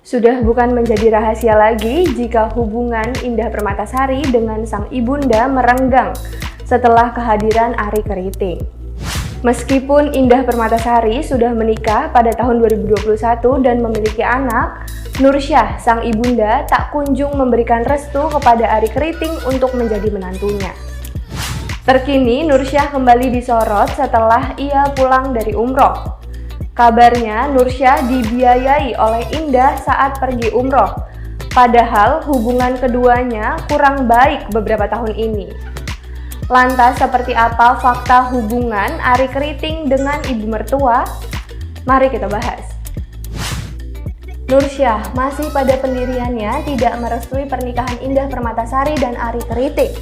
Sudah bukan menjadi rahasia lagi jika hubungan Indah Permatasari dengan sang ibunda merenggang setelah kehadiran Arie Kriting. Meskipun Indah Permatasari sudah menikah pada tahun 2021 dan memiliki anak, Nursyah, sang ibunda, tak kunjung memberikan restu kepada Arie Kriting untuk menjadi menantunya. Terkini, Nursyah kembali disorot setelah ia pulang dari umroh. Kabarnya Nursyah dibiayai oleh Indah saat pergi umroh, padahal hubungan keduanya kurang baik beberapa tahun ini. Lantas seperti apa fakta hubungan Arie Kriting dengan ibu mertua? Mari kita bahas. Nursyah masih pada pendiriannya tidak merestui pernikahan Indah Permatasari dan Arie Kriting.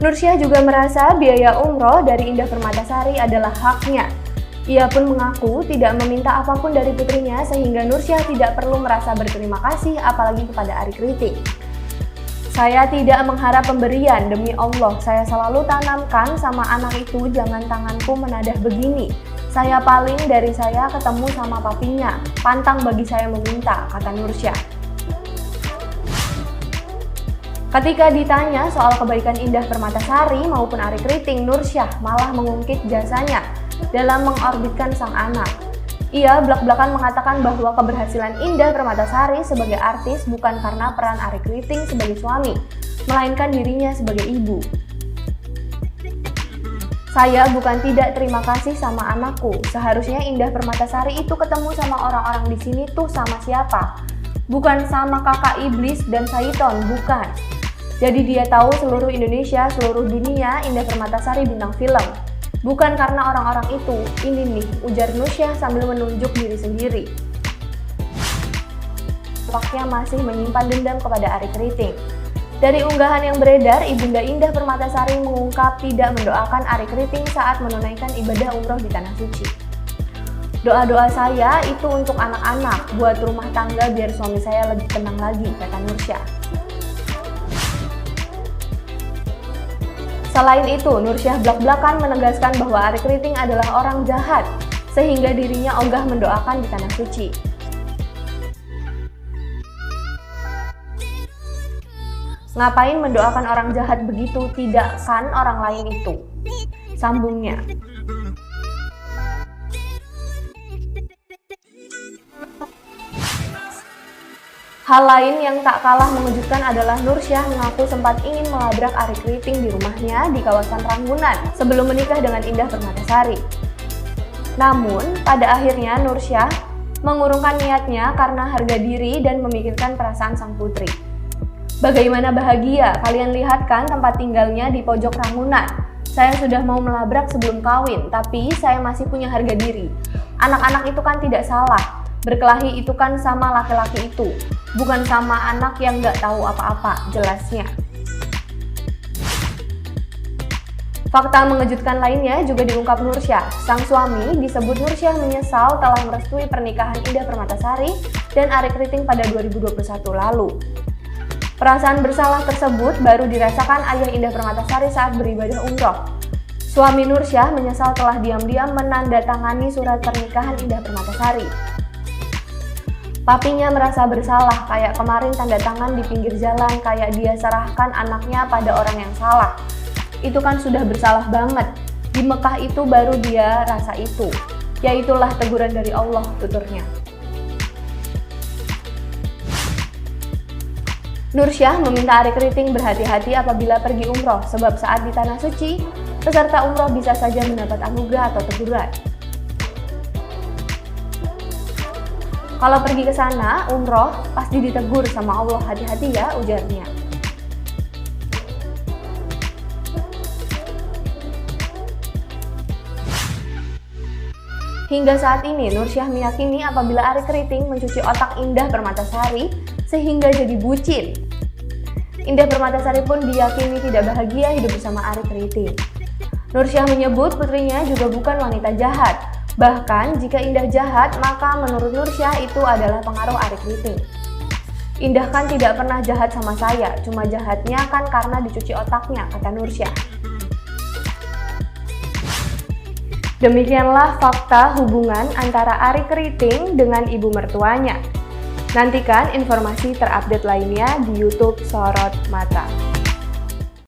Nursyah juga merasa biaya umroh dari Indah Permatasari adalah haknya. Ia pun mengaku tidak meminta apapun dari putrinya sehingga Nursyah tidak perlu merasa berterima kasih apalagi kepada Arie Kriting. Saya tidak mengharap pemberian, demi Allah, saya selalu tanamkan sama anak itu jangan tanganku menadah begini. Saya paling dari saya ketemu sama papinya, pantang bagi saya meminta, kata Nursyah. Ketika ditanya soal kebaikan Indah Permatasari maupun Arie Kriting, Nursyah malah mengungkit jasanya dalam mengorbitkan sang anak. Ia belak-belakan mengatakan bahwa keberhasilan Indah Permatasari sebagai artis bukan karena peran Arie Kriting sebagai suami, melainkan dirinya sebagai ibu. Saya bukan tidak terima kasih sama anakku, seharusnya Indah Permatasari itu ketemu sama orang-orang di sini tuh sama siapa? Bukan sama kakak iblis dan Saiton, bukan. Jadi dia tahu seluruh Indonesia, seluruh dunia Indah Permatasari bintang film. Bukan karena orang-orang itu, ini nih, ujar Nursyah sambil menunjuk diri sendiri. Tampaknya masih menyimpan dendam kepada Arie Kriting. Dari unggahan yang beredar, ibunda Indah Permatasari mengungkap tidak mendoakan Arie Kriting saat menunaikan ibadah umroh di Tanah Suci. Doa-doa saya itu untuk anak-anak, buat rumah tangga biar suami saya lebih tenang lagi, kata Nursyah. Selain itu, Nursyah blak-blakan menegaskan bahwa Arie Kriting adalah orang jahat, sehingga dirinya ogah mendoakan di Tanah Suci. Ngapain mendoakan orang jahat begitu, tidak kan orang lain itu? Sambungnya. Hal lain yang tak kalah mengejutkan adalah Nursyah mengaku sempat ingin melabrak Arie Kriting di rumahnya di kawasan Ragunan sebelum menikah dengan Indah Permatasari. Namun, pada akhirnya Nursyah mengurungkan niatnya karena harga diri dan memikirkan perasaan sang putri. Bagaimana bahagia, kalian lihat kan tempat tinggalnya di pojok Ragunan. Saya sudah mau melabrak sebelum kawin, tapi saya masih punya harga diri. Anak-anak itu kan tidak salah. Berkelahi itu kan sama laki-laki itu, bukan sama anak yang gak tahu apa-apa, jelasnya. Fakta mengejutkan lainnya juga diungkap Nursyah. Sang suami disebut Nursyah menyesal telah merestui pernikahan Indah Permatasari dan Arie Kriting pada 2021 lalu. Perasaan bersalah tersebut baru dirasakan ayah Indah Permatasari saat beribadah umroh. Suami Nursyah menyesal telah diam-diam menandatangani surat pernikahan Indah Permatasari. Papinya merasa bersalah, kayak kemarin tanda tangan di pinggir jalan, kayak dia serahkan anaknya pada orang yang salah. Itu kan sudah bersalah banget. Di Mekah itu baru dia rasa itu. Ya itulah teguran dari Allah, tuturnya. Nursyah meminta Arie Kriting berhati-hati apabila pergi umroh, sebab saat di Tanah Suci, peserta umroh bisa saja mendapat anugerah atau teguran. Kalau pergi ke sana, umroh, pasti ditegur sama Allah, hati-hati ya, ujarnya. Hingga saat ini, Nursyah meyakini apabila Arie Kriting mencuci otak Indah Permatasari sehingga jadi bucin. Indah Permatasari pun diyakini tidak bahagia hidup bersama Arie Kriting. Nursyah menyebut putrinya juga bukan wanita jahat. Bahkan jika Indah jahat, maka menurut Nursyah itu adalah pengaruh Arie Kriting. Indah kan tidak pernah jahat sama saya, cuma jahatnya kan karena dicuci otaknya, kata Nursyah. Demikianlah fakta hubungan antara Arie Kriting dengan ibu mertuanya. Nantikan informasi terupdate lainnya di YouTube Sorot Mata.